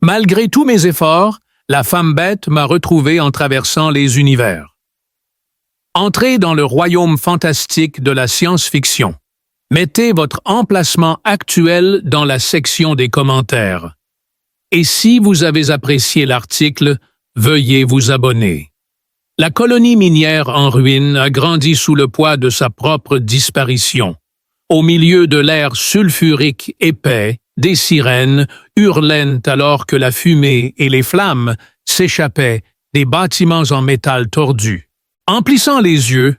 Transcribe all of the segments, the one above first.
Malgré tous mes efforts, la femme bête m'a retrouvé en traversant les univers. Entrez dans le royaume fantastique de la science-fiction. Mettez votre emplacement actuel dans la section des commentaires. Et si vous avez apprécié l'article, veuillez vous abonner. La colonie minière en ruine a grandi sous le poids de sa propre disparition. Au milieu de l'air sulfurique épais, des sirènes hurlaient alors que la fumée et les flammes s'échappaient des bâtiments en métal tordu. En plissant les yeux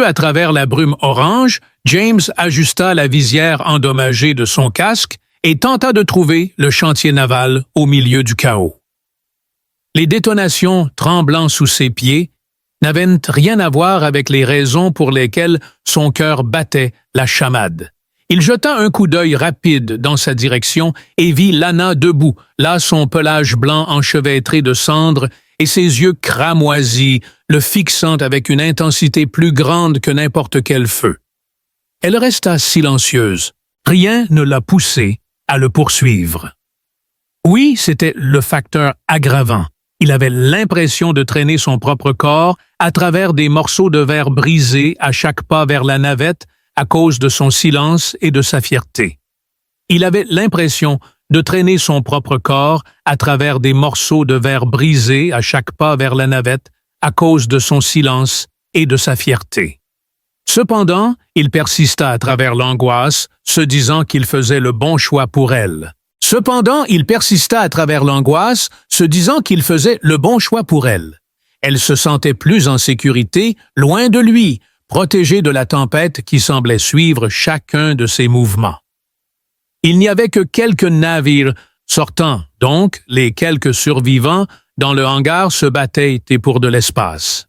à travers la brume orange, James ajusta la visière endommagée de son casque et tenta de trouver le chantier naval au milieu du chaos. Les détonations tremblant sous ses pieds n'avaient rien à voir avec les raisons pour lesquelles son cœur battait la chamade. Il jeta un coup d'œil rapide dans sa direction et vit Lana debout, là son pelage blanc enchevêtré de cendres et ses yeux cramoisis, le fixant avec une intensité plus grande que n'importe quel feu. Elle resta silencieuse. Rien ne l'a poussée à le poursuivre. Oui, c'était le facteur aggravant. Il avait l'impression de traîner son propre corps à travers des morceaux de verre brisés à chaque pas vers la navette à cause de son silence et de sa fierté. Il avait l'impression de traîner son propre corps à travers des morceaux de verre brisés à chaque pas vers la navette à cause de son silence et de sa fierté. Cependant, il persista à travers l'angoisse, se disant qu'il faisait le bon choix pour elle. Elle se sentait plus en sécurité, loin de lui, protégée de la tempête qui semblait suivre chacun de ses mouvements. Il n'y avait que quelques navires sortant, donc les quelques survivants dans le hangar se battaient pour de l'espace.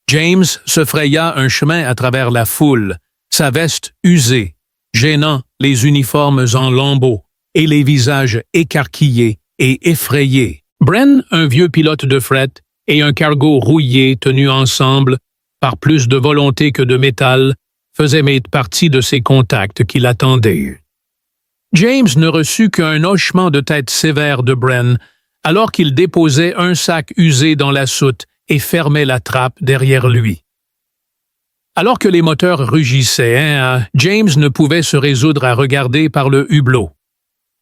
James se fraya un chemin à travers la foule, sa veste usée, gênant les uniformes en lambeaux et les visages écarquillés et effrayés. Bren, un vieux pilote de fret, et un cargo rouillé tenu ensemble par plus de volonté que de métal, faisaient partie de ces contacts qui l'attendaient. James ne reçut qu'un hochement de tête sévère de Bren, alors qu'il déposait un sac usé dans la soute et fermait la trappe derrière lui. Alors que les moteurs rugissaient, James ne pouvait se résoudre à regarder par le hublot.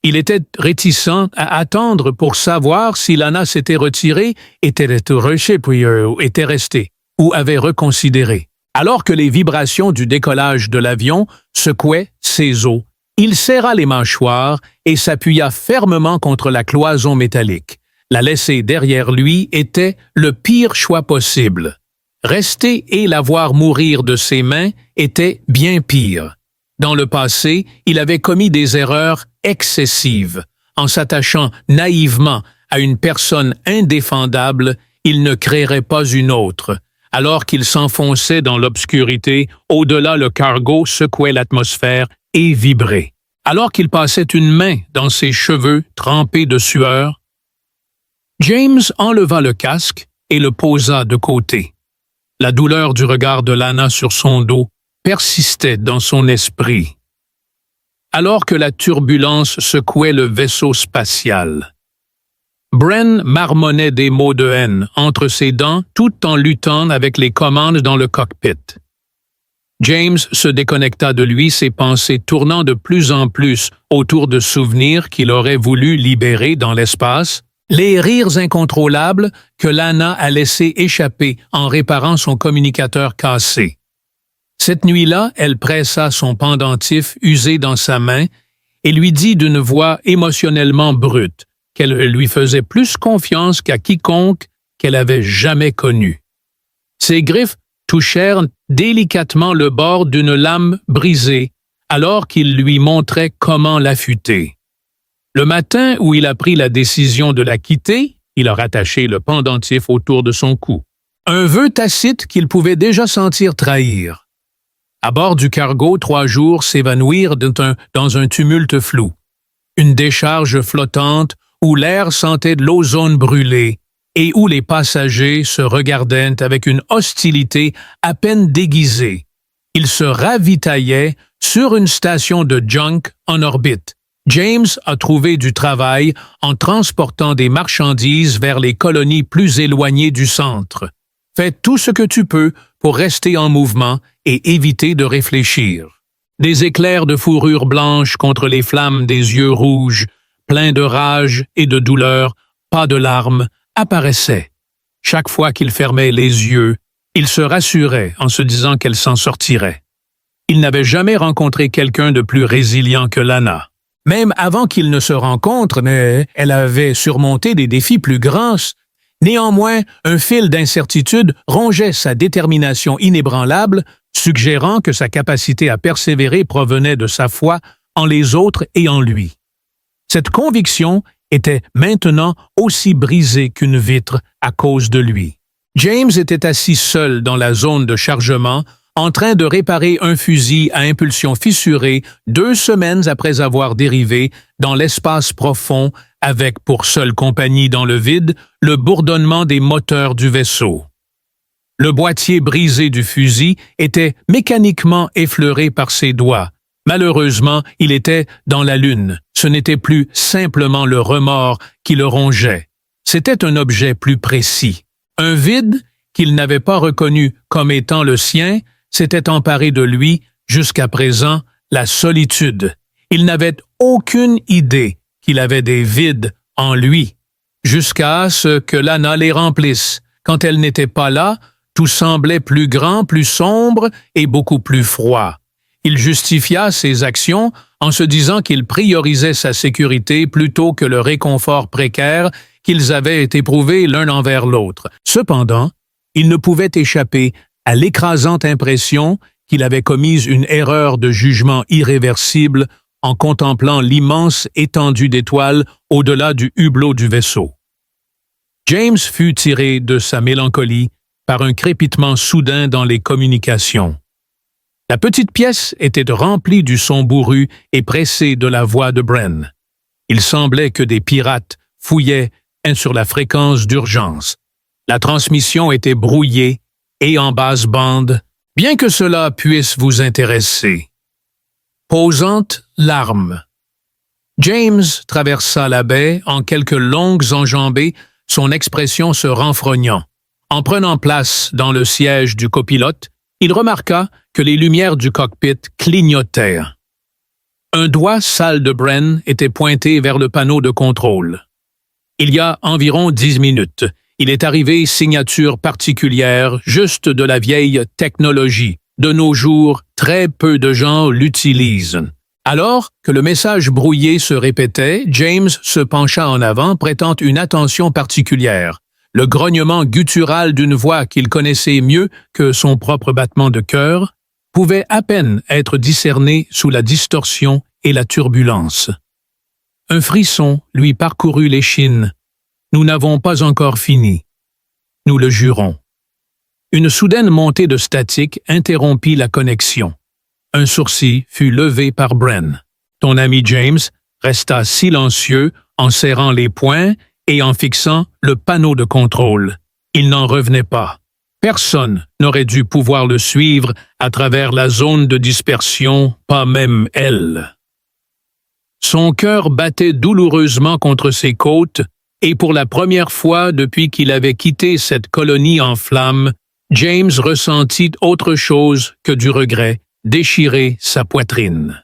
Il était réticent à attendre pour savoir si Lana s'était retirée, était restée, ou avait reconsidéré. Alors que les vibrations du décollage de l'avion secouaient ses os, il serra les mâchoires et s'appuya fermement contre la cloison métallique. La laisser derrière lui était le pire choix possible. Rester et la voir mourir de ses mains était bien pire. Dans le passé, il avait commis des erreurs excessives. En s'attachant naïvement à une personne indéfendable, il ne créerait pas une autre. Alors qu'il s'enfonçait dans l'obscurité, au-delà le cargo secouait l'atmosphère et vibrait. Alors qu'il passait une main dans ses cheveux trempés de sueur, James enleva le casque et le posa de côté. La douleur du regard de Lana sur son dos persistait dans son esprit. Alors que la turbulence secouait le vaisseau spatial, Bren marmonnait des mots de haine entre ses dents tout en luttant avec les commandes dans le cockpit. James se déconnecta de lui, ses pensées tournant de plus en plus autour de souvenirs qu'il aurait voulu libérer dans l'espace, les rires incontrôlables que Lana a laissé échapper en réparant son communicateur cassé. Cette nuit-là, elle pressa son pendentif usé dans sa main et lui dit d'une voix émotionnellement brute qu'elle lui faisait plus confiance qu'à quiconque qu'elle avait jamais connu. Ses griffes touchèrent délicatement le bord d'une lame brisée alors qu'il lui montrait comment l'affûter. Le matin où il a pris la décision de la quitter, il a rattaché le pendentif autour de son cou. Un vœu tacite qu'il pouvait déjà sentir trahir. À bord du cargo, 3 jours s'évanouirent dans un tumulte flou. Une décharge flottante où l'air sentait de l'ozone brûlé et où les passagers se regardaient avec une hostilité à peine déguisée. Ils se ravitaillaient sur une station de junk en orbite, James a trouvé du travail en transportant des marchandises vers les colonies plus éloignées du centre. Fais tout ce que tu peux pour rester en mouvement et éviter de réfléchir. Des éclairs de fourrure blanche contre les flammes des yeux rouges, pleins de rage et de douleur, pas de larmes, apparaissaient. Chaque fois qu'il fermait les yeux, il se rassurait en se disant qu'elle s'en sortirait. Il n'avait jamais rencontré quelqu'un de plus résilient que Lana. Même avant qu'ils ne se rencontrent, mais elle avait surmonté des défis plus grands. Néanmoins, un fil d'incertitude rongeait sa détermination inébranlable, suggérant que sa capacité à persévérer provenait de sa foi en les autres et en lui. Cette conviction était maintenant aussi brisée qu'une vitre à cause de lui. James était assis seul dans la zone de chargement, en train de réparer un fusil à impulsion fissurée 2 semaines après avoir dérivé dans l'espace profond avec pour seule compagnie dans le vide le bourdonnement des moteurs du vaisseau. Le boîtier brisé du fusil était mécaniquement effleuré par ses doigts. Malheureusement, il était dans la lune. Ce n'était plus simplement le remords qui le rongeait. C'était un objet plus précis. Un vide qu'il n'avait pas reconnu comme étant le sien s'était emparé de lui, jusqu'à présent, la solitude. Il n'avait aucune idée qu'il avait des vides en lui, jusqu'à ce que Lana les remplisse. Quand elle n'était pas là, tout semblait plus grand, plus sombre et beaucoup plus froid. Il justifia ses actions en se disant qu'il priorisait sa sécurité plutôt que le réconfort précaire qu'ils avaient éprouvé l'un envers l'autre. Cependant, il ne pouvait échapper à l'écrasante impression qu'il avait commis une erreur de jugement irréversible en contemplant l'immense étendue d'étoiles au-delà du hublot du vaisseau. James fut tiré de sa mélancolie par un crépitement soudain dans les communications. La petite pièce était remplie du son bourru et pressé de la voix de Bren. Il semblait que des pirates fouillaient sur la fréquence d'urgence. La transmission était brouillée et en basse bande, bien que cela puisse vous intéresser. Posante larme. James traversa la baie en quelques longues enjambées, son expression se renfrognant. En prenant place dans le siège du copilote, il remarqua que les lumières du cockpit clignotaient. Un doigt sale de Bren était pointé vers le panneau de contrôle. Il y a environ 10 minutes, il est arrivé signature particulière juste de la vieille technologie. De nos jours, très peu de gens l'utilisent. Alors que le message brouillé se répétait, James se pencha en avant, prêtant une attention particulière. Le grognement guttural d'une voix qu'il connaissait mieux que son propre battement de cœur pouvait à peine être discerné sous la distorsion et la turbulence. Un frisson lui parcourut l'échine. Nous n'avons pas encore fini. Nous le jurons. Une soudaine montée de statique interrompit la connexion. Un sourcil fut levé par Bren. Ton ami James resta silencieux en serrant les poings et en fixant le panneau de contrôle. Il n'en revenait pas. Personne n'aurait dû pouvoir le suivre à travers la zone de dispersion, pas même elle. Son cœur battait douloureusement contre ses côtes, et pour la première fois depuis qu'il avait quitté cette colonie en flammes, James ressentit autre chose que du regret déchirer sa poitrine.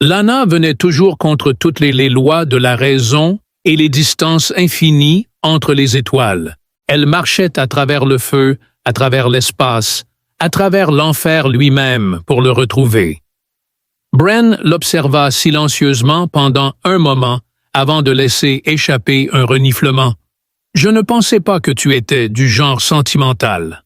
Lana venait toujours contre toutes les lois de la raison et les distances infinies entre les étoiles. Elle marchait à travers le feu, à travers l'espace, à travers l'enfer lui-même pour le retrouver. Bren l'observa silencieusement pendant un moment avant de laisser échapper un reniflement. « Je ne pensais pas que tu étais du genre sentimental. »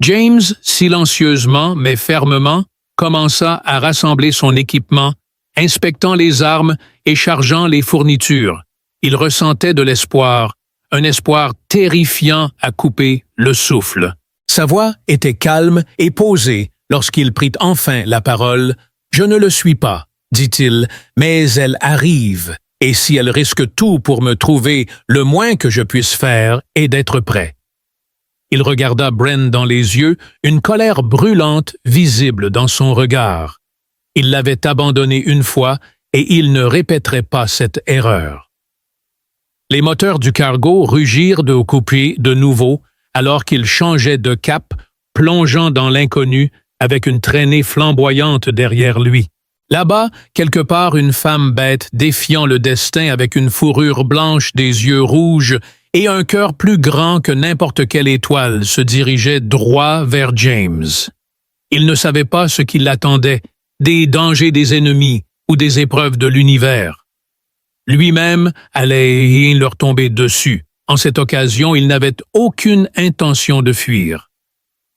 James, silencieusement mais fermement, commença à rassembler son équipement, inspectant les armes et chargeant les fournitures. Il ressentait de l'espoir, un espoir terrifiant à couper le souffle. Sa voix était calme et posée lorsqu'il prit enfin la parole. « Je ne le suis pas, dit-il, mais elle arrive, et si elle risque tout pour me trouver, le moins que je puisse faire est d'être prêt. » Il regarda Bren dans les yeux, une colère brûlante visible dans son regard. Il l'avait abandonné une fois et il ne répéterait pas cette erreur. Les moteurs du cargo rugirent de couper de nouveau alors qu'il changeait de cap, plongeant dans l'inconnu avec une traînée flamboyante derrière lui. Là-bas, quelque part, une femme bête défiant le destin avec une fourrure blanche, des yeux rouges et un cœur plus grand que n'importe quelle étoile se dirigeait droit vers James. Il ne savait pas ce qui l'attendait, des dangers des ennemis ou des épreuves de l'univers. Lui-même allait leur tomber dessus. En cette occasion, il n'avait aucune intention de fuir.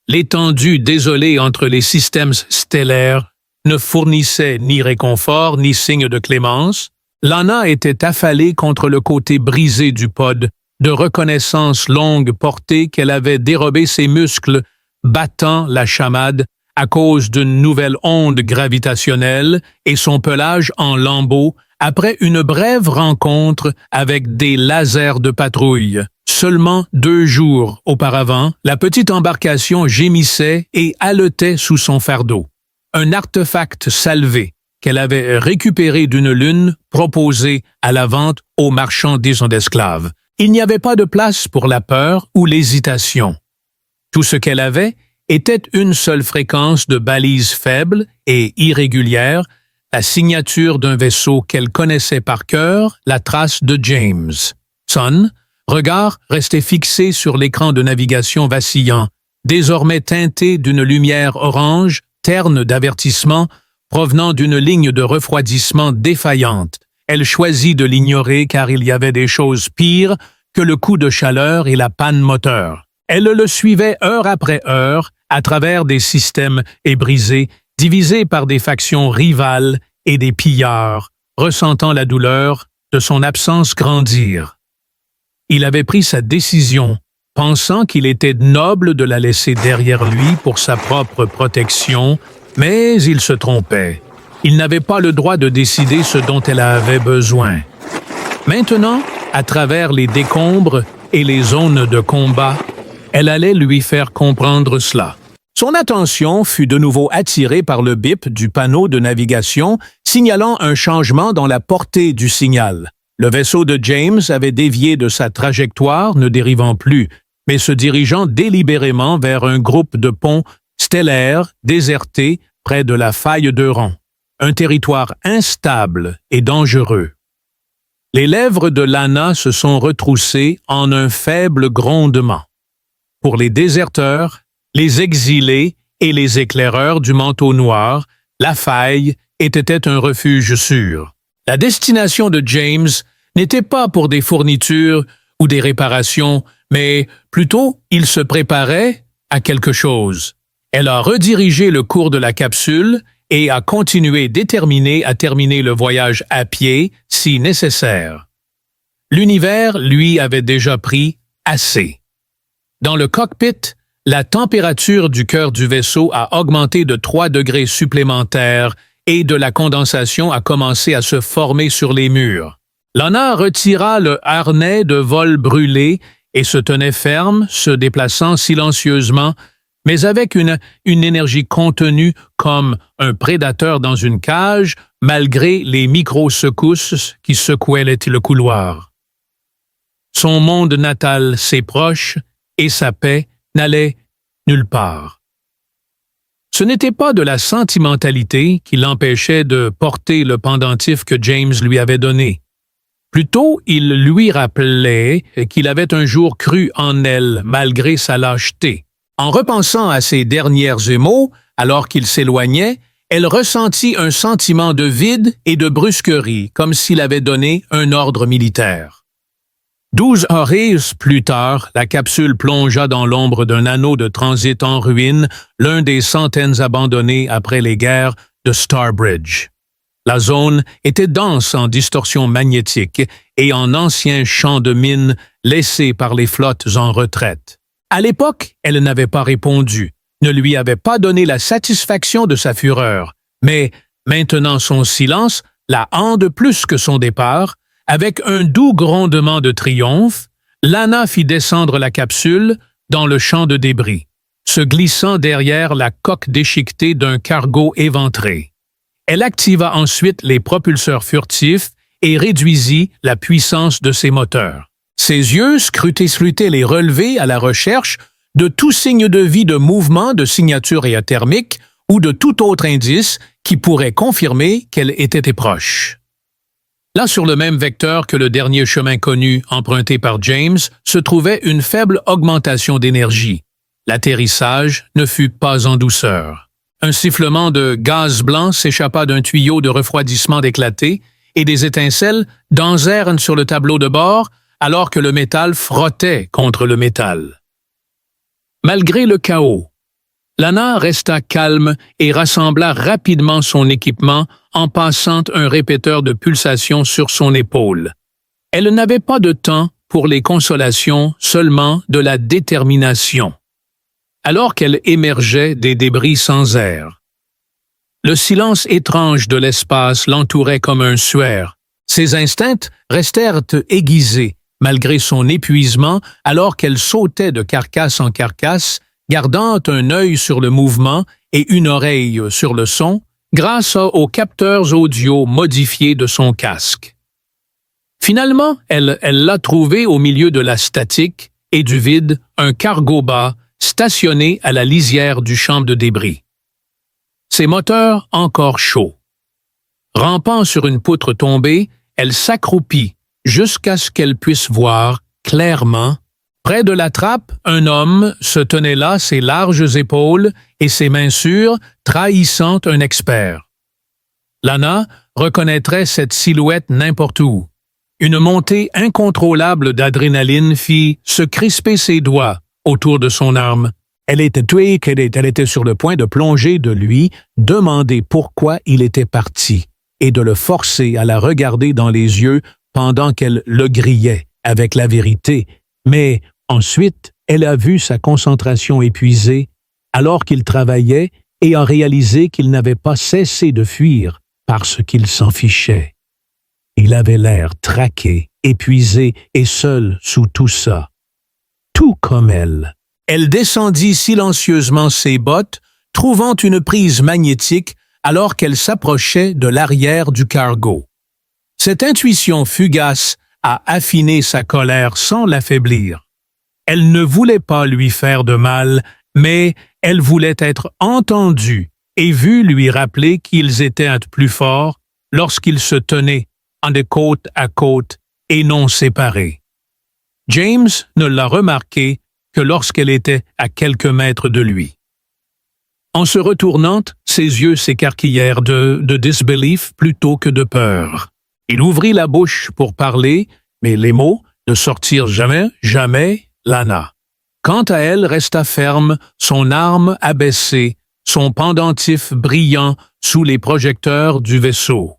L'étendue désolée entre les systèmes stellaires ne fournissait ni réconfort ni signe de clémence. Lana était affalée contre le côté brisé du pod, de reconnaissance longue portée qu'elle avait dérobé ses muscles, battant la chamade à cause d'une nouvelle onde gravitationnelle et son pelage en lambeaux après une brève rencontre avec des lasers de patrouille. Seulement 2 jours auparavant, la petite embarcation gémissait et haletait sous son fardeau. Un artefact salvé qu'elle avait récupéré d'une lune proposée à la vente aux marchands d'esclaves. Il n'y avait pas de place pour la peur ou l'hésitation. Tout ce qu'elle avait était une seule fréquence de balises faibles et irrégulières, la signature d'un vaisseau qu'elle connaissait par cœur, la trace de James. Son regard restait fixé sur l'écran de navigation vacillant, désormais teinté d'une lumière orange, terne d'avertissement, provenant d'une ligne de refroidissement défaillante. Elle choisit de l'ignorer car il y avait des choses pires que le coup de chaleur et la panne moteur. Elle le suivait heure après heure à travers des systèmes ébrisés, divisés par des factions rivales et des pillards, ressentant la douleur de son absence grandir. Il avait pris sa décision, pensant qu'il était noble de la laisser derrière lui pour sa propre protection, mais il se trompait. Il n'avait pas le droit de décider ce dont elle avait besoin. Maintenant, à travers les décombres et les zones de combat, elle allait lui faire comprendre cela. Son attention fut de nouveau attirée par le bip du panneau de navigation signalant un changement dans la portée du signal. Le vaisseau de James avait dévié de sa trajectoire, ne dérivant plus, mais se dirigeant délibérément vers un groupe de ponts stellaires désertés près de la faille d'Euron, un territoire instable et dangereux. Les lèvres de Lana se sont retroussées en un faible grondement. Pour les déserteurs, les exilés et les éclaireurs du manteau noir, la faille était un refuge sûr. La destination de James n'était pas pour des fournitures ou des réparations, mais plutôt il se préparait à quelque chose. Elle a redirigé le cours de la capsule et a continué déterminée à terminer le voyage à pied si nécessaire. L'univers, lui, avait déjà pris assez. Dans le cockpit, la température du cœur du vaisseau a augmenté de 3 degrés supplémentaires et de la condensation a commencé à se former sur les murs. Lana retira le harnais de vol brûlé et se tenait ferme, se déplaçant silencieusement, mais avec une énergie contenue comme un prédateur dans une cage, malgré les micro-secousses qui secouaient le couloir. Son monde natal, ses proches et sa paix n'allait nulle part. Ce n'était pas de la sentimentalité qui l'empêchait de porter le pendentif que James lui avait donné. Plutôt, il lui rappelait qu'il avait un jour cru en elle malgré sa lâcheté. En repensant à ses dernières émaux, alors qu'il s'éloignait, elle ressentit un sentiment de vide et de brusquerie, comme s'il avait donné un ordre militaire. 12 heures plus tard, la capsule plongea dans l'ombre d'un anneau de transit en ruine, l'un des centaines abandonnés après les guerres de Starbridge. La zone était dense en distorsion magnétique et en anciens champs de mines laissés par les flottes en retraite. À l'époque, elle n'avait pas répondu, ne lui avait pas donné la satisfaction de sa fureur, mais maintenant son silence la hante plus que son départ. Avec un doux grondement de triomphe, Lana fit descendre la capsule dans le champ de débris, se glissant derrière la coque déchiquetée d'un cargo éventré. Elle activa ensuite les propulseurs furtifs et réduisit la puissance de ses moteurs. Ses yeux scrutaient les relevés à la recherche de tout signe de vie, de mouvement, de signature éothermique ou de tout autre indice qui pourrait confirmer qu'elle était proche. Là, sur le même vecteur que le dernier chemin connu emprunté par James, se trouvait une faible augmentation d'énergie. L'atterrissage ne fut pas en douceur. Un sifflement de gaz blanc s'échappa d'un tuyau de refroidissement d'éclater et des étincelles dansèrent sur le tableau de bord alors que le métal frottait contre le métal. Malgré le chaos, Lana resta calme et rassembla rapidement son équipement en passant un répéteur de pulsation sur son épaule. Elle n'avait pas de temps pour les consolations, seulement de la détermination. Alors qu'elle émergeait des débris sans air. Le silence étrange de l'espace l'entourait comme un suaire. Ses instincts restèrent aiguisés, malgré son épuisement, alors qu'elle sautait de carcasse en carcasse, gardant un œil sur le mouvement et une oreille sur le son, grâce aux capteurs audio modifiés de son casque. Finalement, elle l'a trouvé au milieu de la statique et du vide, un cargo bas stationné à la lisière du champ de débris. Ses moteurs encore chauds. Rampant sur une poutre tombée, elle s'accroupit jusqu'à ce qu'elle puisse voir clairement. Près de la trappe, un homme se tenait là, ses larges épaules et ses mains sûres, trahissant un expert. Lana reconnaîtrait cette silhouette n'importe où. Une montée incontrôlable d'adrénaline fit se crisper ses doigts autour de son arme. Elle était tuée, elle était sur le point de plonger de lui, demander pourquoi il était parti, et de le forcer à la regarder dans les yeux pendant qu'elle le grillait avec la vérité. Mais ensuite, elle a vu sa concentration épuisée alors qu'il travaillait et a réalisé qu'il n'avait pas cessé de fuir parce qu'il s'en fichait. Il avait l'air traqué, épuisé et seul sous tout ça. Tout comme elle. Elle descendit silencieusement ses bottes, trouvant une prise magnétique alors qu'elle s'approchait de l'arrière du cargo. Cette intuition fugace a affiné sa colère sans l'affaiblir. Elle ne voulait pas lui faire de mal, mais elle voulait être entendue et vue lui rappeler qu'ils étaient plus forts lorsqu'ils se tenaient de côte à côte et non séparés. James ne l'a remarqué que lorsqu'elle était à quelques mètres de lui. En se retournant, ses yeux s'écarquillèrent de disbelief plutôt que de peur. Il ouvrit la bouche pour parler, mais les mots ne sortirent jamais Lana. Quant à elle, resta ferme, son arme abaissée, son pendentif brillant sous les projecteurs du vaisseau.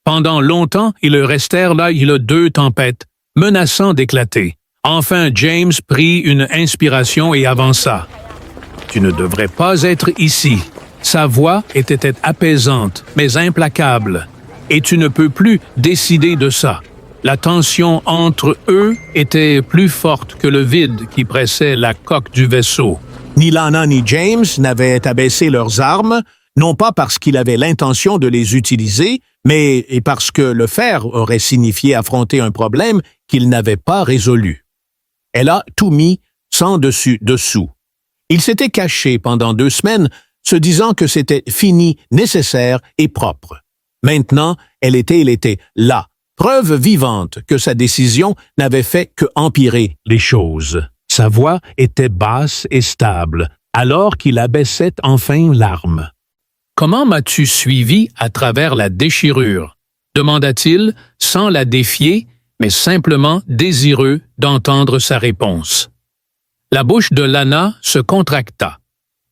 Pendant longtemps, ils restèrent là, deux tempêtes, menaçant d'éclater. Enfin, James prit une inspiration et avança. « Tu ne devrais pas être ici. » Sa voix était apaisante, mais implacable. « Et tu ne peux plus décider de ça. » La tension entre eux était plus forte que le vide qui pressait la coque du vaisseau. Ni Lana ni James n'avaient abaissé leurs armes, non pas parce qu'il avait l'intention de les utiliser, mais parce que le faire aurait signifié affronter un problème qu'ils n'avaient pas résolu. Elle a tout mis sans dessus-dessous. Il s'était caché pendant 2 semaines, se disant que c'était fini, nécessaire et propre. Maintenant, elle était là, preuve vivante que sa décision n'avait fait que empirer les choses. Sa voix était basse et stable, alors qu'il abaissait enfin l'arme. « Comment m'as-tu suivi à travers la déchirure ?» demanda-t-il, sans la défier, mais simplement désireux d'entendre sa réponse. La bouche de Lana se contracta.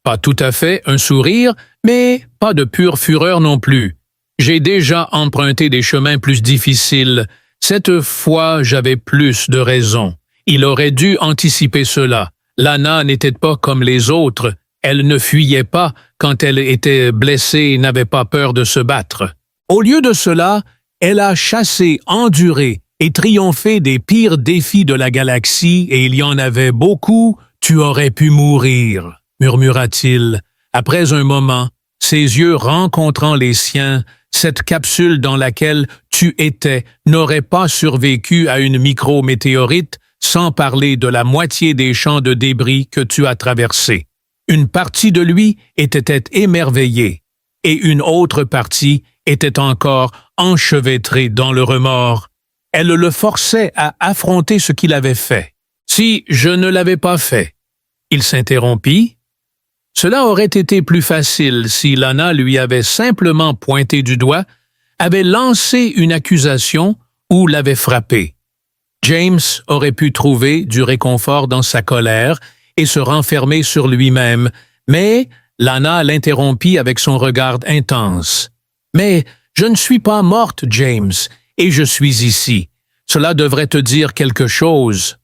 Pas tout à fait un sourire, mais pas de pure fureur non plus. J'ai déjà emprunté des chemins plus difficiles. Cette fois, j'avais plus de raisons. Il aurait dû anticiper cela. Lana n'était pas comme les autres. Elle ne fuyait pas quand elle était blessée et n'avait pas peur de se battre. Au lieu de cela, elle a chassé, enduré et triomphé des pires défis de la galaxie, et il y en avait beaucoup. Tu aurais pu mourir, murmura-t-il, après un moment, Ses yeux rencontrant les siens, cette capsule dans laquelle tu étais n'aurait pas survécu à une micrométéorite, sans parler de la moitié des champs de débris que tu as traversés. Une partie de lui était émerveillée, et une autre partie était encore enchevêtrée dans le remords. Elle le forçait à affronter ce qu'il avait fait. Si je ne l'avais pas fait, il s'interrompit. Cela aurait été plus facile si Lana lui avait simplement pointé du doigt, avait lancé une accusation ou l'avait frappé. James aurait pu trouver du réconfort dans sa colère et se renfermer sur lui-même, mais Lana l'interrompit avec son regard intense. « Mais je ne suis pas morte, James, et je suis ici. Cela devrait te dire quelque chose. »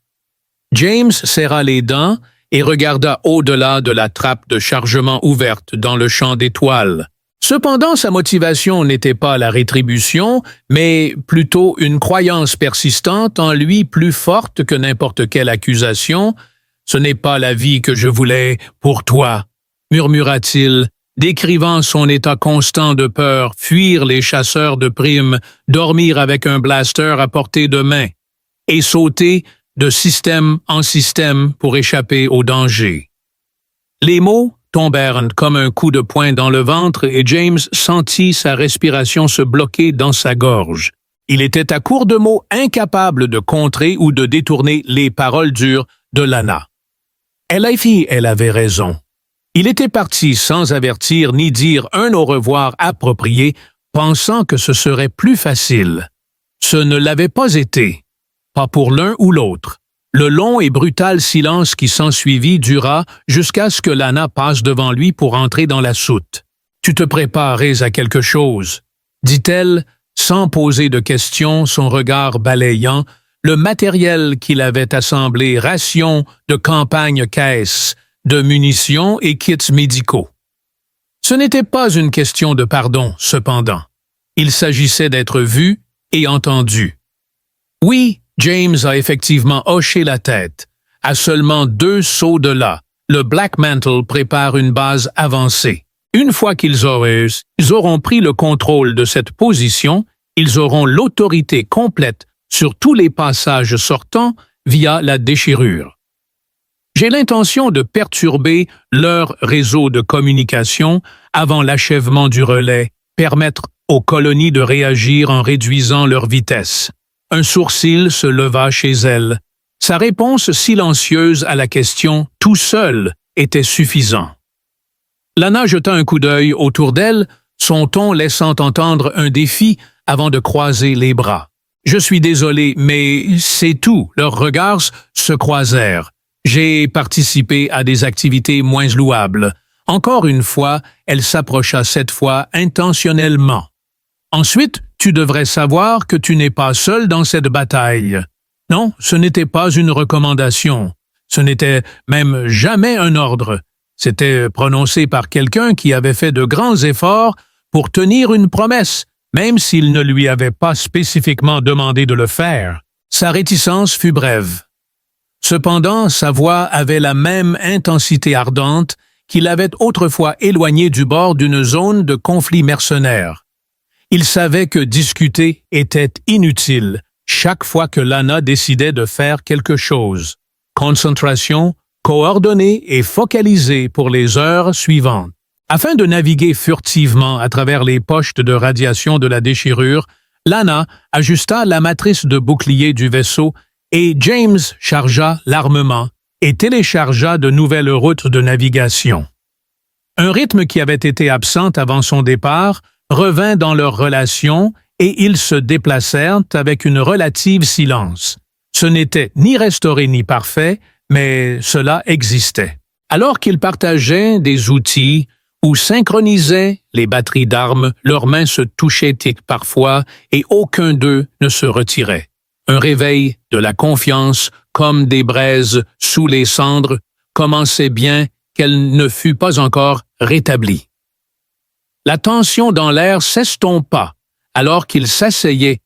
James serra les dents et regarda au-delà de la trappe de chargement ouverte dans le champ d'étoiles. Cependant, sa motivation n'était pas la rétribution, mais plutôt une croyance persistante en lui plus forte que n'importe quelle accusation. « Ce n'est pas la vie que je voulais pour toi », murmura-t-il, décrivant son état constant de peur, fuir les chasseurs de primes, dormir avec un blaster à portée de main et sauter de système en système pour échapper au danger. Les mots tombèrent comme un coup de poing dans le ventre et James sentit sa respiration se bloquer dans sa gorge. Il était à court de mots, incapable de contrer ou de détourner les paroles dures de Lana. Elle avait raison. Il était parti sans avertir ni dire un au revoir approprié, pensant que ce serait plus facile. Ce ne l'avait pas été. Pas pour l'un ou l'autre. Le long et brutal silence qui s'ensuivit dura jusqu'à ce que Lana passe devant lui pour entrer dans la soute. « Tu te préparais à quelque chose », dit-elle, sans poser de questions, son regard balayant, le matériel qu'il avait assemblé, rations de campagne, caisses, de munitions et kits médicaux. Ce n'était pas une question de pardon, cependant. Il s'agissait d'être vu et entendu. Oui, James a effectivement hoché la tête. À seulement 2 sauts de là, le Black Mantle prépare une base avancée. Une fois qu'ils auront pris le contrôle de cette position, ils auront l'autorité complète sur tous les passages sortants via la déchirure. J'ai l'intention de perturber leur réseau de communication avant l'achèvement du relais, permettre aux colonies de réagir en réduisant leur vitesse. Un sourcil se leva chez elle. Sa réponse silencieuse à la question « tout seul » était suffisant. Lana jeta un coup d'œil autour d'elle, son ton laissant entendre un défi avant de croiser les bras. « Je suis désolé, mais c'est tout. » Leurs regards se croisèrent. « J'ai participé à des activités moins louables. » Encore une fois, elle s'approcha cette fois intentionnellement. Ensuite, tu devrais savoir que tu n'es pas seul dans cette bataille. Non, ce n'était pas une recommandation. Ce n'était même jamais un ordre. C'était prononcé par quelqu'un qui avait fait de grands efforts pour tenir une promesse, même s'il ne lui avait pas spécifiquement demandé de le faire. Sa réticence fut brève. Cependant, sa voix avait la même intensité ardente qui l'avait autrefois éloigné du bord d'une zone de conflit mercenaire. Il savait que discuter était inutile chaque fois que Lana décidait de faire quelque chose. Concentration, coordonnée et focalisée pour les heures suivantes. Afin de naviguer furtivement à travers les poches de radiation de la déchirure, Lana ajusta la matrice de bouclier du vaisseau et James chargea l'armement et téléchargea de nouvelles routes de navigation. Un rythme qui avait été absent avant son départ revint dans leur relation et ils se déplacèrent avec une relative silence. Ce n'était ni restauré ni parfait, mais cela existait. Alors qu'ils partageaient des outils ou synchronisaient les batteries d'armes, leurs mains se touchaient parfois et aucun d'eux ne se retirait. Un réveil de la confiance, comme des braises sous les cendres, commençait bien qu'elle ne fût pas encore rétablie. La tension dans l'air s'estompa alors qu'ils s'asseyaient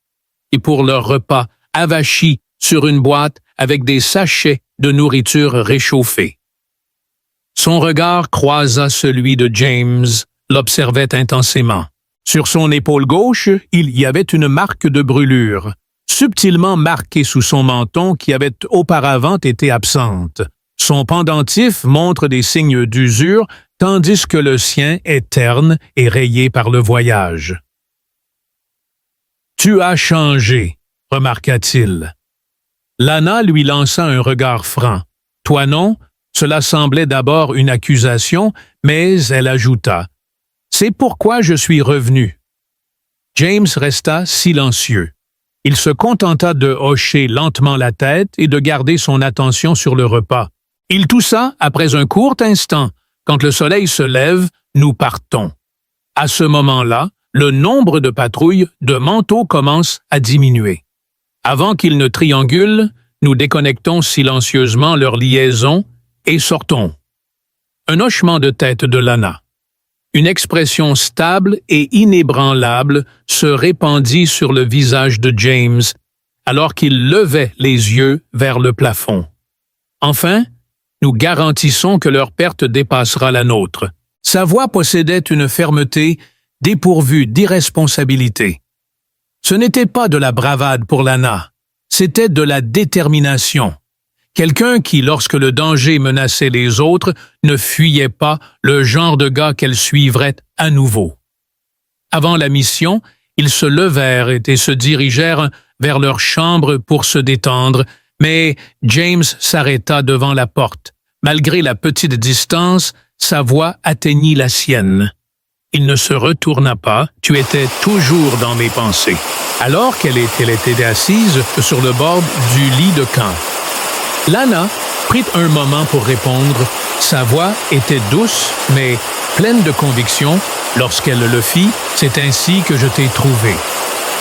et pour leur repas avachis sur une boîte avec des sachets de nourriture réchauffée. Son regard croisa celui de James, l'observait intensément. Sur son épaule gauche, il y avait une marque de brûlure, subtilement marquée sous son menton qui avait auparavant été absente. Son pendentif montre des signes d'usure, tandis que le sien est terne et rayé par le voyage. « Tu as changé », remarqua-t-il. Lana lui lança un regard franc. « Toi non ?» Cela semblait d'abord une accusation, mais elle ajouta « C'est pourquoi je suis revenu. » James resta silencieux. Il se contenta de hocher lentement la tête et de garder son attention sur le repas. Il toussa après un court instant. « Quand le soleil se lève, nous partons. » À ce moment-là, le nombre de patrouilles de manteaux commence à diminuer. Avant qu'ils ne triangulent, nous déconnectons silencieusement leur liaison et sortons. Un hochement de tête de Lana. Une expression stable et inébranlable se répandit sur le visage de James alors qu'il levait les yeux vers le plafond. Enfin, nous garantissons que leur perte dépassera la nôtre. Sa voix possédait une fermeté dépourvue d'irresponsabilité. Ce n'était pas de la bravade pour Lana, c'était de la détermination. Quelqu'un qui, lorsque le danger menaçait les autres, ne fuyait pas, le genre de gars qu'elle suivrait à nouveau. Avant la mission, ils se levèrent et se dirigèrent vers leur chambre pour se détendre, mais James s'arrêta devant la porte. Malgré la petite distance, sa voix atteignit la sienne. Il ne se retourna pas, tu étais toujours dans mes pensées. Alors qu'elle était assise sur le bord du lit de camp. Lana prit un moment pour répondre. Sa voix était douce, mais pleine de conviction. Lorsqu'elle le fit, c'est ainsi que je t'ai trouvé.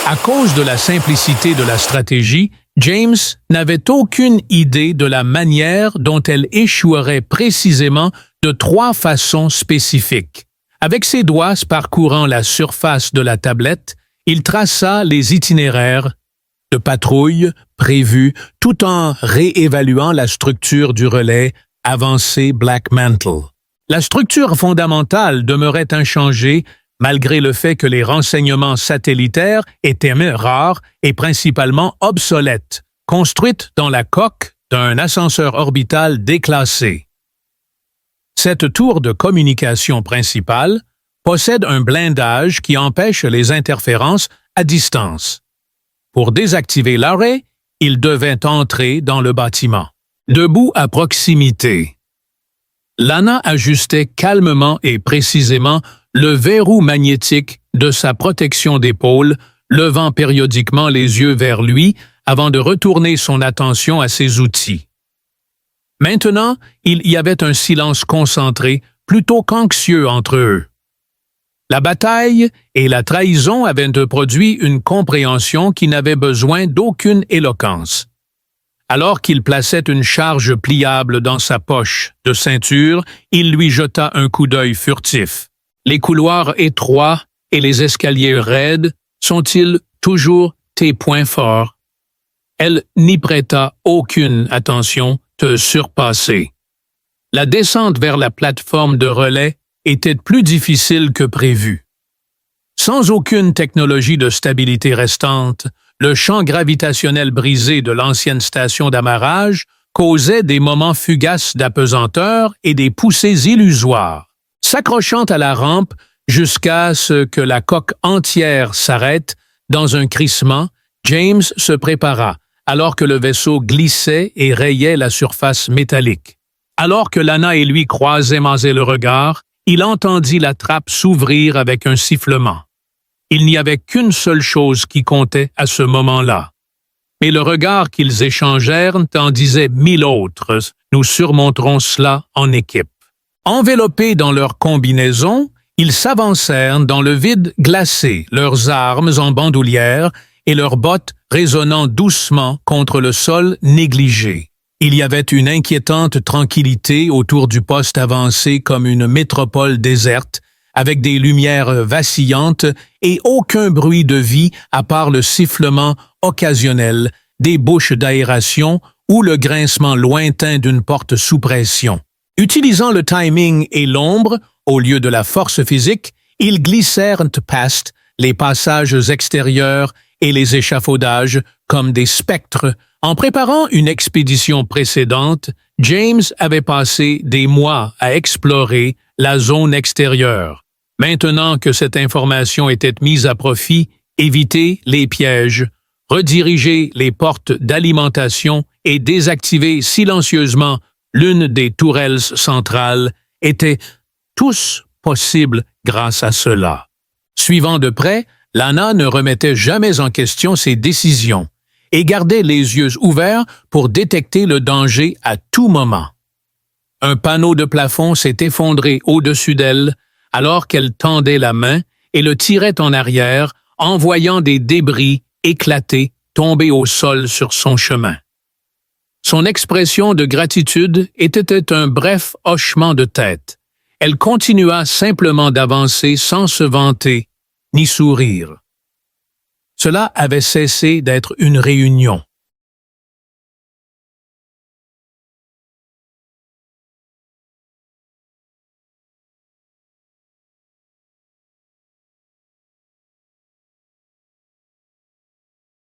À cause de la simplicité de la stratégie, James n'avait aucune idée de la manière dont elle échouerait précisément de 3 façons spécifiques. Avec ses doigts parcourant la surface de la tablette, il traça les itinéraires de patrouille prévus tout en réévaluant la structure du relais avancé Black Mantle. La structure fondamentale demeurait inchangée malgré le fait que les renseignements satellitaires étaient rares et principalement obsolètes, construites dans la coque d'un ascenseur orbital déclassé. Cette tour de communication principale possède un blindage qui empêche les interférences à distance. Pour désactiver l'arrêt, il devait entrer dans le bâtiment. Debout à proximité, Lana ajustait calmement et précisément le verrou magnétique de sa protection d'épaule, levant périodiquement les yeux vers lui avant de retourner son attention à ses outils. Maintenant, il y avait un silence concentré, plutôt qu'anxieux entre eux. La bataille et la trahison avaient produit une compréhension qui n'avait besoin d'aucune éloquence. Alors qu'il plaçait une charge pliable dans sa poche de ceinture, il lui jeta un coup d'œil furtif. Les couloirs étroits et les escaliers raides sont-ils toujours tes points forts? Elle n'y prêta aucune attention, te surpasser. La descente vers la plateforme de relais était plus difficile que prévu. Sans aucune technologie de stabilité restante, le champ gravitationnel brisé de l'ancienne station d'amarrage causait des moments fugaces d'apesanteur et des poussées illusoires. S'accrochant à la rampe jusqu'à ce que la coque entière s'arrête, dans un crissement, James se prépara, alors que le vaisseau glissait et rayait la surface métallique. Alors que Lana et lui croisaient le regard, il entendit la trappe s'ouvrir avec un sifflement. Il n'y avait qu'une seule chose qui comptait à ce moment-là. Mais le regard qu'ils échangèrent en disait 1000 autres. Nous surmonterons cela en équipe. Enveloppés dans leur combinaison, ils s'avancèrent dans le vide glacé, leurs armes en bandoulière et leurs bottes résonnant doucement contre le sol négligé. Il y avait une inquiétante tranquillité autour du poste avancé comme une métropole déserte, avec des lumières vacillantes et aucun bruit de vie à part le sifflement occasionnel des bouches d'aération ou le grincement lointain d'une porte sous pression. Utilisant le timing et l'ombre, au lieu de la force physique, Ils glissèrent past les passages extérieurs et les échafaudages comme des spectres. En préparant une expédition précédente, James avait passé des mois à explorer la zone extérieure. Maintenant que cette information était mise à profit, éviter les pièges, rediriger les portes d'alimentation et désactiver silencieusement l'une des tourelles centrales étaient tous possibles grâce à cela. Suivant de près, Lana ne remettait jamais en question ses décisions et gardait les yeux ouverts pour détecter le danger à tout moment. Un panneau de plafond s'est effondré au-dessus d'elle alors qu'elle tendait la main et le tirait en arrière, envoyant des débris éclatés tomber au sol sur son chemin. Son expression de gratitude était un bref hochement de tête. Elle continua simplement d'avancer sans se vanter ni sourire. Cela avait cessé d'être une réunion.